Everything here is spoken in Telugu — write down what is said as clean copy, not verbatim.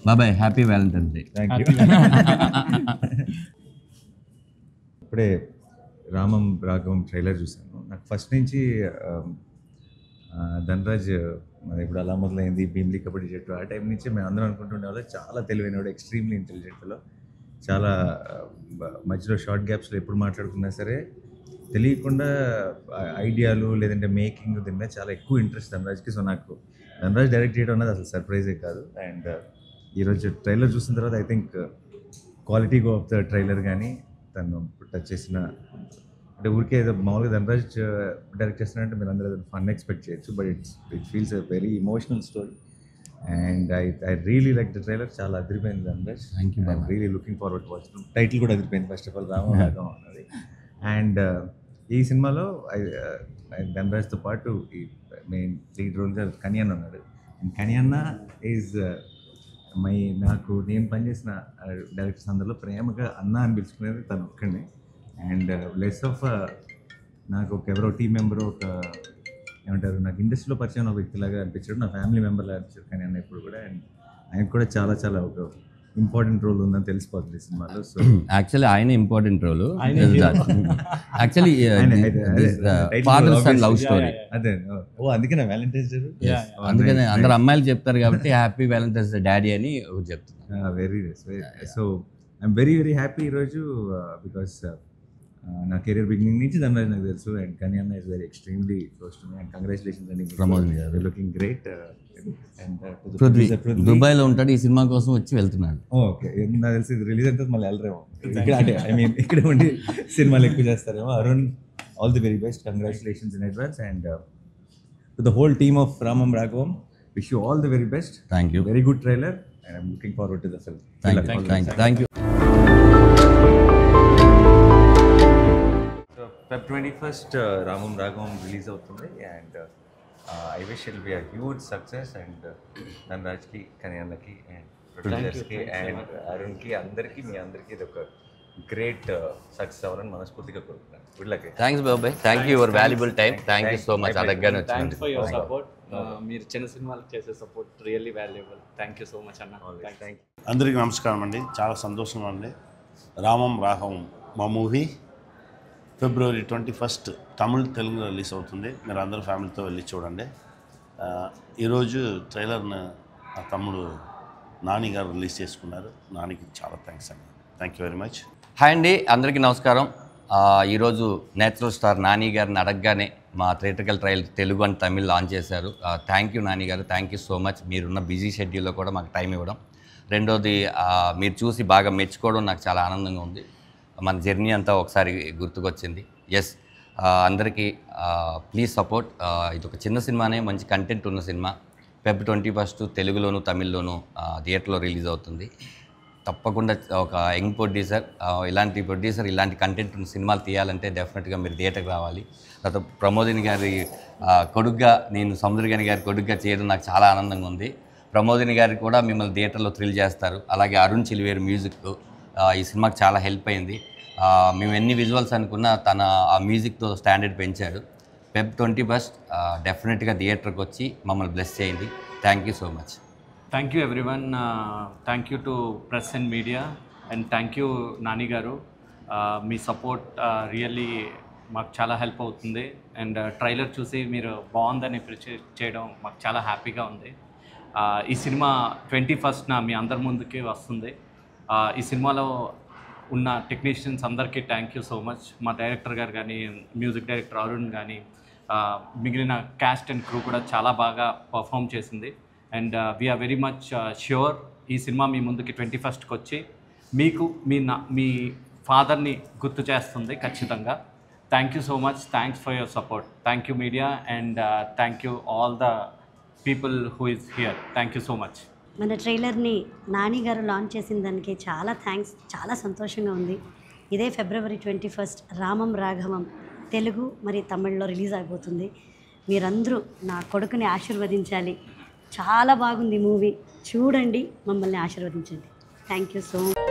బాబాయ్ happy Valentine's day. Thank you. ఇప్పుడే రామం రాఘవం ట్రైలర్ చూశాను. నాకు ఫస్ట్ నుంచి ధనరాజ్ మరి ఇప్పుడు అలా మొదలైంది భీమ్లీ కబడ్డీ జట్టు ఆ టైం నుంచి మేము అందరం అనుకుంటుండే వాళ్ళు చాలా తెలివైనవాడు, ఎక్స్ట్రీమ్లీ ఇంటెలిజెంట్లో చాలా మధ్యలో షార్ట్ గ్యాప్స్లో ఎప్పుడు మాట్లాడుకున్నా సరే తెలియకుండా ఐడియాలు లేదంటే మేకింగ్ దీని మీద చాలా ఎక్కువ ఇంట్రెస్ట్ ధనరాజ్కి. సో నాకు ధనరాజ్ డైరెక్ట్ చేయడం అన్నది అసలు సర్ప్రైజే కాదు. అండ్ ఈరోజు ట్రైలర్ చూసిన తర్వాత I think quality of the trailer కానీ తను టచ్ చేసిన అంటే ఊరికే ఏదో మామూలుగా ధనరాజ్ డైరెక్ట్ చేస్తున్నారంటే మీరు అందరూ ఫన్ ఎక్స్పెక్ట్ చేయొచ్చు, but it feels a very emotional story. And I really like the trailer. చాలా అదిరిపోయింది Dhanraj. Thank you. I'm really looking forward to watch. Title కూడా అదిరిపోయింది ఫస్ట్ ఆఫ్ ఆల్, రామం రాఘవం అన్నది. అండ్ ఈ సినిమాలో ధనరాజ్తో పాటు ఈ మెయిన్ లీడ్ రోల్గా కన్యన్న ఉన్నాడు. అండ్ కన్యన్న ఈజ్ నాకు నేను పనిచేసిన డైరెక్టర్స్ అందరిలో ప్రేమగా అన్న అని పిలుచుకునేది తను ఒక్కడే. అండ్ లెస్ ఆఫ్ నాకు ఎవరో టీం మెంబరు ఒక ఏమంటారు నాకు ఇండస్ట్రీలో పరిచయం ఒక వ్యక్తిలాగా అనిపించాడు, నా ఫ్యామిలీ మెంబర్లా అనిపించాడు కానీ అన్న ఎప్పుడు కూడా. అండ్ ఆయనకు కూడా చాలా చాలా ఒక ఇంపార్టెంట్ రోల్ ఉందని తెలిసిపోతుంది సినిమాలో. సో యాక్చువల్లీ ఆయన important role. Actually father son love story. అదే అందుకే నా వ్యాలంటైన్స్ డే. అందుకనే అందరు అమ్మాయిలు చెప్తారు కాబట్టి హ్యాపీ వ్యాలంటైన్స్ డే డాడీ అని చెప్తున్నారు. Very so I'm very very happy ఈరోజు బికాస్ నా కెరీర్ బిగినింగ్ నుంచి ధనరాజ్ నాకు తెలుసు. అండ్ కన్యన్న is very extremely close to me. And congratulations అండి ప్రమోద్ గారు, లుకింగ్ గ్రేట్. దుబాయ్లో ఉంటాడు, ఈ సినిమా కోసం వచ్చి వెళ్తున్నాడు. ఓకే, నాకు తెలిసి ఇది రిలీజ్ అయితే మళ్ళీ వెళ్ళరేమో ఇక్కడ, అంటే ఐ మీన్ ఇక్కడ ఉండి సినిమాలు ఎక్కువ చేస్తారేమో. Arun, all the very best, congratulations in advance. And to the whole team of Ramam Raghavam, wish you all the very best. Thank you. Very good trailer and I'm looking forward to the film. Thank you. Feb 21st Ramam Raghavam release అవుతుంది. And I wish it be a huge success. And ధనరాజ్కి, కన్యన్నకి, అండ్ ప్రొడ్యూసర్స్కి, అండ్ అరుణ్కి, అందరికీ మీ అందరికీ ఇది ఒక గ్రేట్ సక్సెస్ అవ్వాలని మనస్ఫూర్తిగా కోరుకుంటున్నాను. Good luck. థ్యాంక్స్ బాబాయ్, thank you your valuable time. Thank you so much. అడగగానే థ్యాంక్స్ ఫర్ యువర్ సపోర్ట్. మీరు చిన్న సినిమాలకు చేసే support really valuable. Thank you so much అన్న. Thank you. అందరికీ నమస్కారం అండి. చాలా సంతోషంగా ఉంది. రామం రాఘవం మా మూవీ February 21st తమిళ్, తెలుగులో రిలీజ్ అవుతుంది. మీరు అందరూ ఫ్యామిలీతో వెళ్ళి చూడండి. ఈరోజు ట్రైలర్ను ఆ తమ్ముడు నాని గారు రిలీజ్ చేసుకున్నారు. నానికి చాలా థ్యాంక్స్ అండి. Thank you very much. Hi అండి, అందరికీ నమస్కారం. ఈరోజు నేచురల్ స్టార్ నాని గారిని అడగగానే మా theatrical trial Telugu and Tamil launch చేశారు. థ్యాంక్ యూ నాని గారు, థ్యాంక్ యూ సో మచ్. మీరున్న బిజీ షెడ్యూల్లో కూడా మాకు టైం ఇవ్వడం. రెండోది మీరు చూసి బాగా మెచ్చుకోవడం నాకు చాలా ఆనందంగా ఉంది. మన జర్నీ అంతా ఒకసారి గుర్తుకొచ్చింది. ఎస్, అందరికీ ప్లీజ్ సపోర్ట్. ఇది ఒక చిన్న సినిమానే, మంచి కంటెంట్ ఉన్న సినిమా. Feb 21st తెలుగులోను తమిళ్లోను థియేటర్లో రిలీజ్ అవుతుంది. తప్పకుండా ఒక యంగ్ ప్రొడ్యూసర్, ఇలాంటి ప్రొడ్యూసర్ ఇలాంటి కంటెంట్ ఉన్న సినిమాలు తీయాలంటే డెఫినెట్గా మీరు థియేటర్కి రావాలి. తర్వాత ప్రమోదిని గారి కొడుగ్గా, నేను సముద్రగని గారి కొడుగ్గా చేయడం నాకు చాలా ఆనందంగా ఉంది. ప్రమోదిని గారికి కూడా మిమ్మల్ని థియేటర్లో థ్రిల్ చేస్తారు. అలాగే అరుణ్ చిలివేరు మ్యూజిక్ ఈ సినిమాకి చాలా హెల్ప్ అయింది. మేము ఎన్ని విజువల్స్ అనుకున్నా తన ఆ మ్యూజిక్తో స్టాండర్డ్ పెంచాడు. Feb 21st డెఫినెట్గా థియేటర్కి వచ్చి మమ్మల్ని బ్లెస్ చేయండి. Thank you so much. Thank you everyone. Thank you to press and media. And thank you Nani గారు. మీ సపోర్ట్ రియల్లీ మాకు చాలా హెల్ప్ అవుతుంది. అండ్ ట్రైలర్ చూసి మీరు బాగుందని అప్రిషియేట్ చేయడం మాకు చాలా హ్యాపీగా ఉంది. ఈ సినిమా 21st మీ అందరి ముందుకి వస్తుంది. ఈ సినిమాలో ఉన్న టెక్నీషియన్స్ అందరికీ థ్యాంక్ యూ సో మచ్. మా డైరెక్టర్ గారు కానీ, మ్యూజిక్ డైరెక్టర్ అరుణ్ కానీ, మిగిలిన క్యాస్ట్ అండ్ క్రూ కూడా చాలా బాగా పర్ఫామ్ చేసింది. And we are very much sure ఈ సినిమా మీ ముందుకి 21st వచ్చి మీకు మీ ఫాదర్ని గుర్తు చేస్తుంది ఖచ్చితంగా. Thank you so much. Thanks for your support. Thank you media. And thank you all the people who is here. Thank you so much. మన ట్రైలర్ని నాని గారు లాంచ్ చేసిన దానికి చాలా థ్యాంక్స్. చాలా సంతోషంగా ఉంది. ఇదే February 21st రామం రాఘవం తెలుగు మరి తమిళ్లో రిలీజ్ అయిపోతుంది. మీరందరూ నా కొడుకుని ఆశీర్వదించాలి. చాలా బాగుంది మూవీ, చూడండి, మమ్మల్ని ఆశీర్వదించండి. Thank you so much.